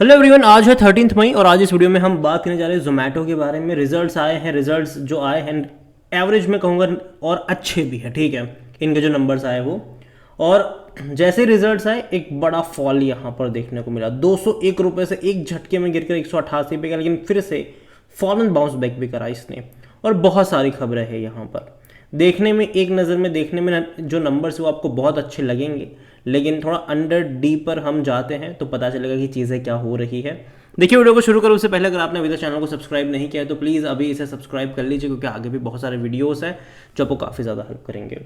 Hello everyone, आज है 13 मई और आज इस वीडियो में हम बात करने जा रहे हैं जोमेटो के बारे में। रिजल्ट्स आए हैं, रिजल्ट्स जो आए हैं एवरेज में कहूँगा और अच्छे भी है। ठीक है, इनके जो नंबर्स आए वो, और जैसे रिजल्ट्स आए एक बड़ा फॉल यहाँ पर देखने को मिला। 201 रुपये से एक झटके में गिरकर 188 पे गया, लेकिन फिर से फॉरन बाउंस बैक भी करा इसने। और बहुत सारी खबरें हैं यहाँ पर देखने में, एक नज़र में देखने में जो नंबर्स वो आपको बहुत अच्छे लगेंगे, लेकिन थोड़ा अंडर डीपर हम जाते हैं तो पता चलेगा कि चीज़ें क्या हो रही है। देखिए, वीडियो को शुरू करो उससे पहले अगर आपने अभी तक चैनल को सब्सक्राइब नहीं किया है तो प्लीज़ अभी इसे सब्सक्राइब कर लीजिए, क्योंकि आगे भी बहुत सारे वीडियोस हैं जो आपको काफ़ी ज़्यादा हेल्प करेंगे।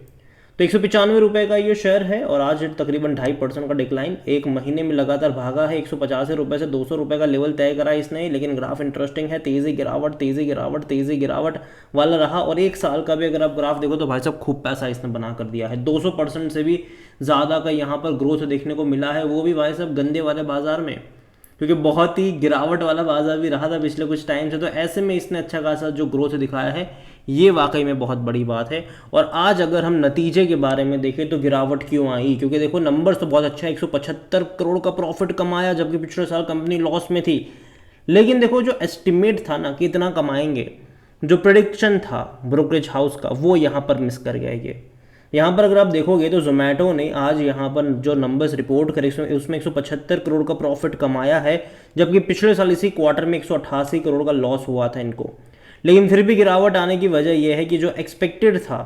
तो 195 रुपये का ये शेयर है और आज तकरीबन 2.5% का डिक्लाइन एक महीने में लगातार भागा है। 185 रुपये से 200 रुपये का लेवल तय करा इसने, लेकिन ग्राफ इंटरेस्टिंग है, तेज़ी गिरावट तेज़ी गिरावट तेज़ी गिरावट वाला रहा। और एक साल का भी अगर आप ग्राफ देखो तो भाई साहब खूब पैसा इसने बना कर दिया है। 200% से भी ज़्यादा का यहाँ पर ग्रोथ देखने को मिला है, वो भी भाई साहब गंदे वाले बाजार में, क्योंकि बहुत ही गिरावट वाला बाजार भी रहा था पिछले कुछ टाइम से। तो ऐसे में इसने अच्छा खासा जो ग्रोथ दिखाया है ये वाकई में बहुत बड़ी बात है। और आज अगर हम नतीजे के बारे में देखें तो गिरावट क्यों आई, क्योंकि देखो नंबर्स तो बहुत अच्छा है, 175 करोड़ का प्रॉफिट कमाया, जबकि पिछले साल कंपनी लॉस में थी। लेकिन देखो जो एस्टिमेट था ना कि इतना कमाएंगे, जो प्रेडिक्शन था ब्रोकरेज हाउस का, वो यहाँ पर मिस कर गया ये। यहाँ पर अगर आप देखोगे तो जोमेटो ने आज यहाँ पर जो नंबर्स रिपोर्ट करे उसमें 175 करोड़ का प्रॉफिट कमाया है, जबकि पिछले साल इसी क्वार्टर में 188 करोड़ का लॉस हुआ था इनको। लेकिन फिर भी गिरावट आने की वजह यह है कि जो एक्सपेक्टेड था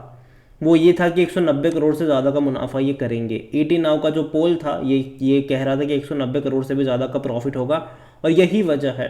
वो ये था कि 190 करोड़ से ज़्यादा का मुनाफा ये करेंगे। 80 नाउ का जो पोल था ये कह रहा था कि 190 करोड़ से भी ज़्यादा का प्रॉफिट होगा। और यही वजह है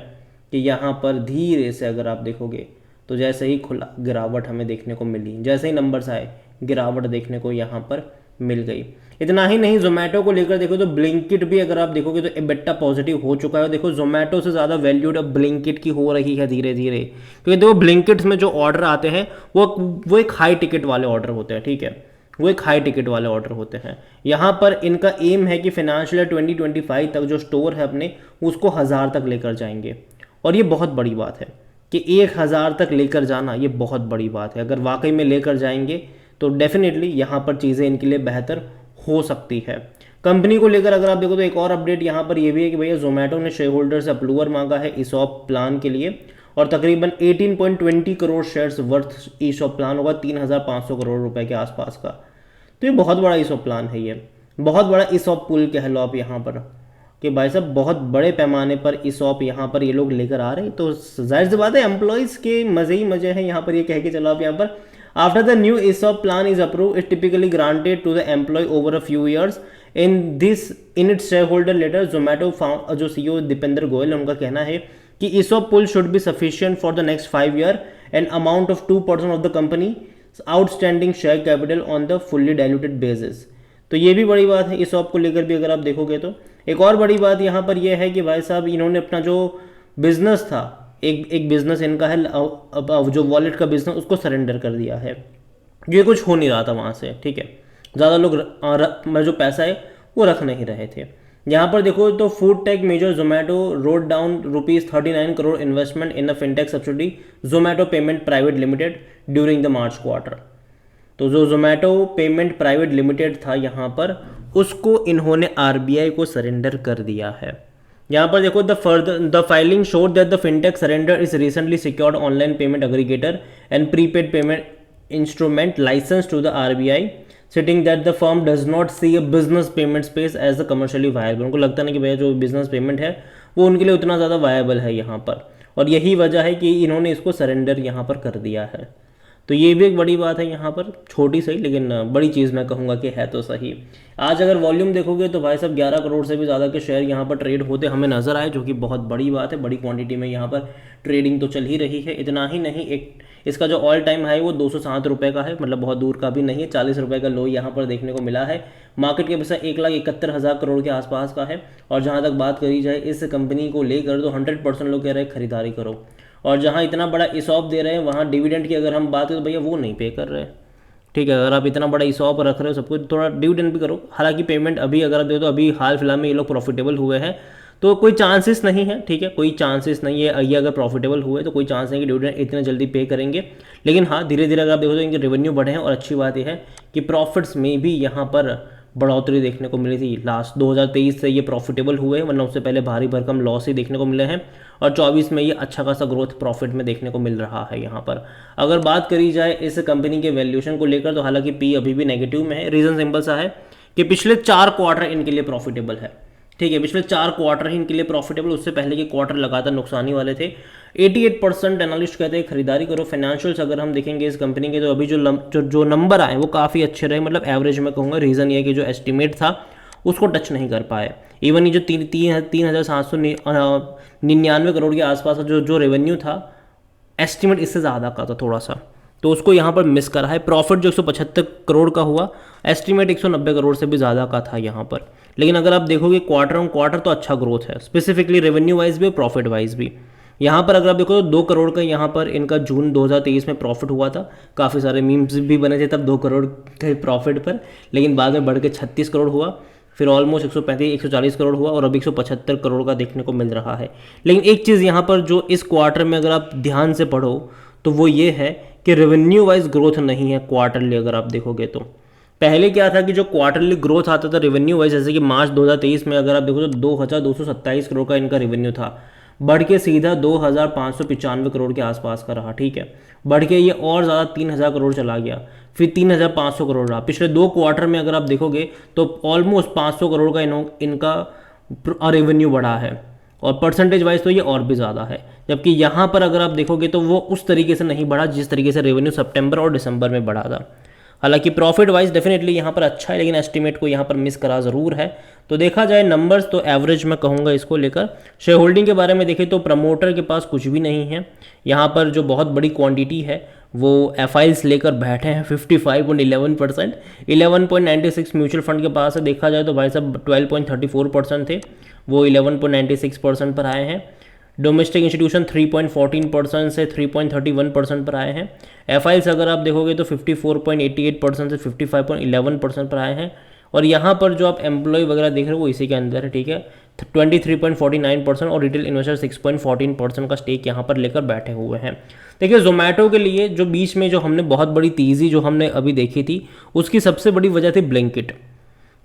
कि यहाँ पर धीरे से अगर आप देखोगे तो जैसे ही खुला गिरावट हमें देखने को मिली, जैसे ही नंबर्स आए गिरावट देखने को यहाँ पर मिल गई। इतना ही नहीं, जोमेटो को लेकर देखो तो ब्लिंकिट भी अगर आप देखोगे तो एबिटा पॉजिटिव हो चुका है। देखो जोमेटो से ज़्यादा वैल्यूड अब ब्लिंकिट की हो रही है धीरे धीरे, क्योंकि देखो ब्लिंकिट्स में जो ऑर्डर आते हैं वो एक हाई टिकट वाले ऑर्डर होते हैं। ठीक है, वो एक हाई टिकट वाले ऑर्डर होते हैं। यहाँ पर इनका एम है कि फाइनेंशियल ईयर 2025 तक जो स्टोर है अपने उसको 1000 तक लेकर जाएंगे। और ये बहुत बड़ी बात है कि 1000 तक लेकर जाना, ये बहुत बड़ी बात है। अगर वाकई में लेकर जाएंगे तो डेफिनेटली यहाँ पर चीज़ें इनके लिए बेहतर हो सकती है। कंपनी को लेकर अगर आप देखो तो एक और अपडेट यहाँ पर ये भी है कि भैया जोमेटो ने शेयर होल्डर से अप्रूवल मांगा है ईसॉप प्लान के लिए, और तकरीबन 18.20 crore shares worth ESOP plan होगा, 3500 करोड़ रुपए के आसपास का। तो ये बहुत बड़ा ईसॉप प्लान है, ये बहुत बड़ा ईसॉप पुल कह लो आप यहाँ पर, कि भाई साहब बहुत बड़े पैमाने पर ईसॉप यहाँ पर ये लोग लेकर आ रहे हैं। तो जाहिर सी बात है एम्प्लॉयज़ के मज़े ही मज़े हैं यहाँ पर। ये कह के चलो आप यहाँ पर, after the new ESOP plan is approved, it typically granted to the employee over a few years. In its shareholder letter, Zomato जो CEO दीपेंद्र गोयल है उनका कहना है कि ESOP pool should be sufficient for the next 5 year and amount of 2% of the company outstanding share capital on the fully diluted basis. तो ये भी बड़ी बात है ESOP को लेकर भी अगर आप देखोगे तो। एक और बड़ी बात यहाँ पर यह है कि भाई साहब इन्होंने अपना जो बिजनेस था, एक बिजनेस इनका है अब जो वॉलेट का बिजनेस, उसको सरेंडर कर दिया है। ये कुछ हो नहीं रहा था वहाँ से। ठीक है, ज़्यादा लोग जो पैसा है वो रख नहीं रहे थे। यहाँ पर देखो तो food tech major Zomato wrote down ₹39 crore investment in the fintech subsidy Zomato payment private limited during the March quarter. तो जो जोमेटो पेमेंट प्राइवेट लिमिटेड था यहाँ पर, उसको इन्होंने आरबीआई को सरेंडर कर दिया है। यहाँ पर देखो the filing showed that the fintech surrender is recently secured online payment aggregator and prepaid payment instrument licence to the RBI, citing that the firm does not see a business payment space as the commercially viable. उनको लगता नहीं कि भैया जो business payment है वो उनके लिए उतना ज़्यादा वायबल है यहाँ पर, और यही वजह है कि इन्होंने इसको सरेंडर यहाँ पर कर दिया है। तो ये भी एक बड़ी बात है यहाँ पर, छोटी सही लेकिन बड़ी चीज़ मैं कहूँगा कि है तो सही। आज अगर वॉल्यूम देखोगे तो भाई साहब 11 करोड़ से भी ज़्यादा के शेयर यहाँ पर ट्रेड होते हमें नजर आए, जो कि बहुत बड़ी बात है। बड़ी क्वांटिटी में यहाँ पर ट्रेडिंग तो चल ही रही है। इतना ही नहीं, एक इसका जो ऑल टाइम हाई वो 207 रुपये का है, मतलब बहुत दूर का भी नहीं है। 40 रुपये का लो यहाँ पर देखने को मिला है। मार्केट के पैसा 1,71,000 करोड़ के आसपास का है। और जहाँ तक बात करी जाए इस कंपनी को लेकर तो 100% लोग कह रहे हैं खरीदारी करो। और जहाँ इतना बड़ा ईसॉप दे रहे हैं वहाँ डिविडेंड की अगर हम बात करें तो भैया वो नहीं पे कर रहे। ठीक है, अगर आप इतना बड़ा ईसॉप रख रहे हो सब कुछ, थोड़ा डिविडेंड भी करो। हालांकि पेमेंट अभी अगर आप दे तो अभी हाल फिलहाल में ये लोग प्रॉफिटेबल हुए हैं, तो कोई चांसेस नहीं है। ठीक है, कोई चांसेस नहीं है, ये अगर प्रॉफिटेबल हुए तो कोई चांस नहीं कि डिविडेंड इतने जल्दी पे करेंगे। लेकिन हाँ, धीरे धीरे अगर आप देखो तो इनके रेवेन्यू बढ़े हैं, और अच्छी बात यह है कि प्रॉफिट्स में भी यहाँ पर बढ़ोतरी देखने को मिली थी। लास्ट 2023 से ये प्रॉफिटेबल हुए, वरना उससे पहले भारी भरकम लॉस ही देखने को मिले हैं, और 24 में ये अच्छा खासा ग्रोथ प्रॉफिट में देखने को मिल रहा है यहाँ पर। अगर बात करी जाए इस कंपनी के वैल्यूएशन को लेकर, तो हालांकि पी अभी भी नेगेटिव में है। रीज़न सिंपल सा है कि पिछले 4 क्वार्टर इनके लिए प्रॉफिटेबल है, ठीक है, पिछले 4 क्वार्टर ही इनके लिए प्रॉफिटेबल, उससे पहले के क्वार्टर लगातार नुकसानी वाले थे। 88% एनालिस्ट कहते हैं खरीदारी करो। फाइनेंशियल्स अगर हम देखेंगे इस कंपनी के, तो अभी जो नंबर आए वो काफ़ी अच्छे रहे, मतलब एवरेज में कहूँगा। रीज़न ये है कि जो एस्टिमेट था उसको टच नहीं कर पाए। इवन ये जो 3,799 करोड़ के आसपास का जो रेवेन्यू था, एस्टिमेट इससे ज़्यादा का था थोड़ा सा, तो उसको यहाँ पर मिस करा है। प्रॉफिट जो 175 करोड़ का हुआ, एस्टिमेट 190 करोड़ से भी ज़्यादा का था यहाँ पर। लेकिन अगर आप देखोगे क्वार्टर ऑन क्वार्टर तो अच्छा ग्रोथ है, स्पेसिफिकली रेवेन्यू वाइज भी और प्रॉफिट वाइज भी। यहाँ पर अगर आप देखो तो 2 करोड़ का यहाँ पर इनका जून 2023 में प्रॉफिट हुआ था। काफ़ी सारे मीम्स भी बने थे तब 2 करोड़ के प्रॉफिट पर, लेकिन बाद में बढ़ के 36 करोड़ हुआ, फिर ऑलमोस्ट 140 करोड़ हुआ, और अभी 175 करोड़ का देखने को मिल रहा है। लेकिन एक चीज़ यहाँ पर जो इस क्वार्टर में अगर आप ध्यान से पढ़ो तो वो ये है कि रेवेन्यू वाइज ग्रोथ नहीं है क्वार्टरली। अगर आप देखोगे तो पहले क्या था कि जो क्वार्टरली ग्रोथ आता था रेवेन्यू वाइज, जैसे कि मार्च 2023 में अगर आप देखो तो 2227 करोड़ का इनका रेवेन्यू था, बढ़ के सीधा 2595 करोड़ के आसपास का रहा, ठीक है। बढ़ के ये और ज़्यादा 3000 करोड़ चला गया, फिर 3500 करोड़ रहा। पिछले 2 क्वार्टर में अगर आप देखोगे तो ऑलमोस्ट 500 करोड़ का इनका रेवेन्यू बढ़ा है, और परसेंटेज वाइज तो ये और भी ज़्यादा है। जबकि यहाँ पर अगर आप देखोगे तो वो उस तरीके से नहीं बढ़ा जिस तरीके से रेवेन्यू सितंबर और दिसंबर में बढ़ा था। हालांकि प्रॉफिट वाइज डेफिनेटली यहाँ पर अच्छा है, लेकिन एस्टिमेट को यहाँ पर मिस करा ज़रूर है। तो देखा जाए नंबर्स तो एवरेज में कहूँगा इसको लेकर। शेयर होल्डिंग के बारे में देखें तो प्रमोटर के पास कुछ भी नहीं है। यहाँ पर जो बहुत बड़ी क्वांटिटी है वो एफआईल्स लेकर बैठे हैं 55.11%। 11.96 म्यूचुअल फंड के पास है। देखा जाए तो भाई साहब 12.34% थे, वो 11.96% पर आए हैं। डोमेस्टिक इंस्टीट्यूशन 3.14% से 3.31% पर आए हैं। एफआईल्स अगर आप देखोगे तो 54.88% से 55.11% पर आए हैं। और यहाँ पर जो आप एम्प्लॉय वगैरह देख रहे हो वो इसी के अंदर है, ठीक है। 23.49% और रिटेल इन्वेस्टर 6.14% का स्टेक यहाँ पर लेकर बैठे हुए हैं। देखिए जोमेटो के लिए जो बीच में जो हमने बहुत बड़ी तेज़ी जो हमने अभी देखी थी, उसकी सबसे बड़ी वजह थी ब्लिंकिट,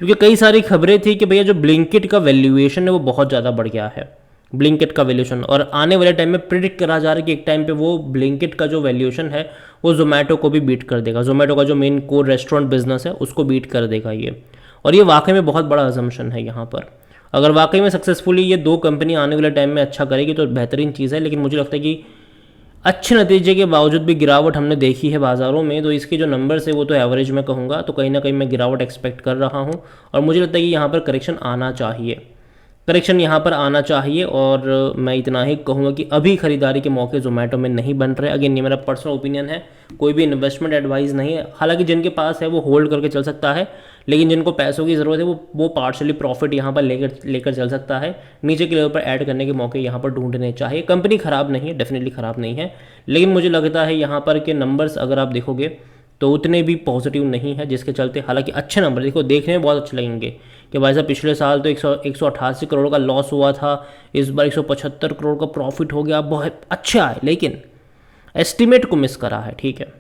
क्योंकि कई सारी खबरें थी कि भैया जो ब्लिंकिट का वैल्यूएशन है वो बहुत ज़्यादा बढ़ गया है, ब्लिंकिट का वैल्यूएशन। और आने वाले टाइम में प्रिडिक्ट करा जा रहा है कि एक टाइम पे वो ब्लिंकिट का जो वैल्यूएशन है वो जोमेटो को भी बीट कर देगा। जोमेटो का जो मेन कोर रेस्टोरेंट बिजनेस है उसको बीट कर देगा ये, और ये वाकई में बहुत बड़ा अजम्पशन है यहाँ पर। अगर वाकई में सक्सेसफुली ये 2 कंपनी आने वाले टाइम में अच्छा करेगी तो बेहतरीन चीज़ है। लेकिन मुझे लगता है कि अच्छे नतीजे के बावजूद भी गिरावट हमने देखी है बाज़ारों में, तो इसके जो नंबर्स है वो तो एवरेज में कहूँगा। तो कहीं ना कहीं मैं गिरावट एक्सपेक्ट कर रहा हूँ, और मुझे लगता है कि यहाँ पर करेक्शन आना चाहिए, करेक्शन यहाँ पर आना चाहिए। और मैं इतना ही कहूँगा कि अभी खरीदारी के मौके जोमेटो में नहीं बन रहे। अगेन ये मेरा पर्सनल ओपिनियन है, कोई भी इन्वेस्टमेंट एडवाइस नहीं है। हालांकि जिनके पास है वो होल्ड करके चल सकता है, लेकिन जिनको पैसों की ज़रूरत है वो पार्शली प्रॉफिट यहाँ पर लेकर चल सकता है। नीचे के लेवल पर ऐड करने के मौके यहाँ पर ढूंढने चाहिए। कंपनी ख़राब नहीं है, डेफिनेटली ख़राब नहीं है, लेकिन मुझे लगता है यहाँ पर के नंबर्स अगर आप देखोगे तो उतने भी पॉजिटिव नहीं है, जिसके चलते हालांकि अच्छे नंबर देखो देखने में बहुत अच्छे लगेंगे कि भाई साहब पिछले साल तो 188 करोड़ का लॉस हुआ था, इस बार 175 करोड़ का प्रॉफिट हो गया, बहुत अच्छा है। लेकिन एस्टिमेट को मिस करा है, ठीक है,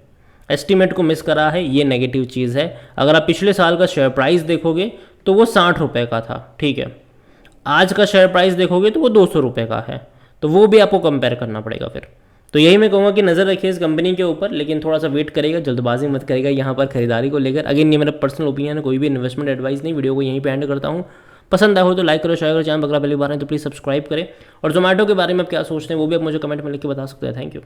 एस्टिमेट को मिस करा है, ये नेगेटिव चीज़ है। अगर आप पिछले साल का शेयर प्राइस देखोगे तो वो 60 रुपये का था, ठीक है। आज का शेयर प्राइस देखोगे तो वो 200 रुपये का है, तो वो भी आपको कंपेयर करना पड़ेगा फिर। तो यही मैं कहूँगा कि नज़र रखिए इस कंपनी के ऊपर, लेकिन थोड़ा सा वेट करेगा, जल्दबाजी मत करेगा यहाँ पर खरीदारी को लेकर। अगेन ये मेरा पर्सनल ओपिनियन है, कोई भी इन्वेस्टमेंट एडवाइस नहीं। वीडियो को यहीं पे एंड करता हूँ। पसंद आया हो तो लाइक करो, शेयर करो, चैनल पकड़ा पहली बार है तो प्लीज़ सब्सक्राइब करें। और जोमेटो के बारे में आप क्या सोचते हैं वो भी आप मुझे कमेंट में लिख के बता सकते हैं। Thank you.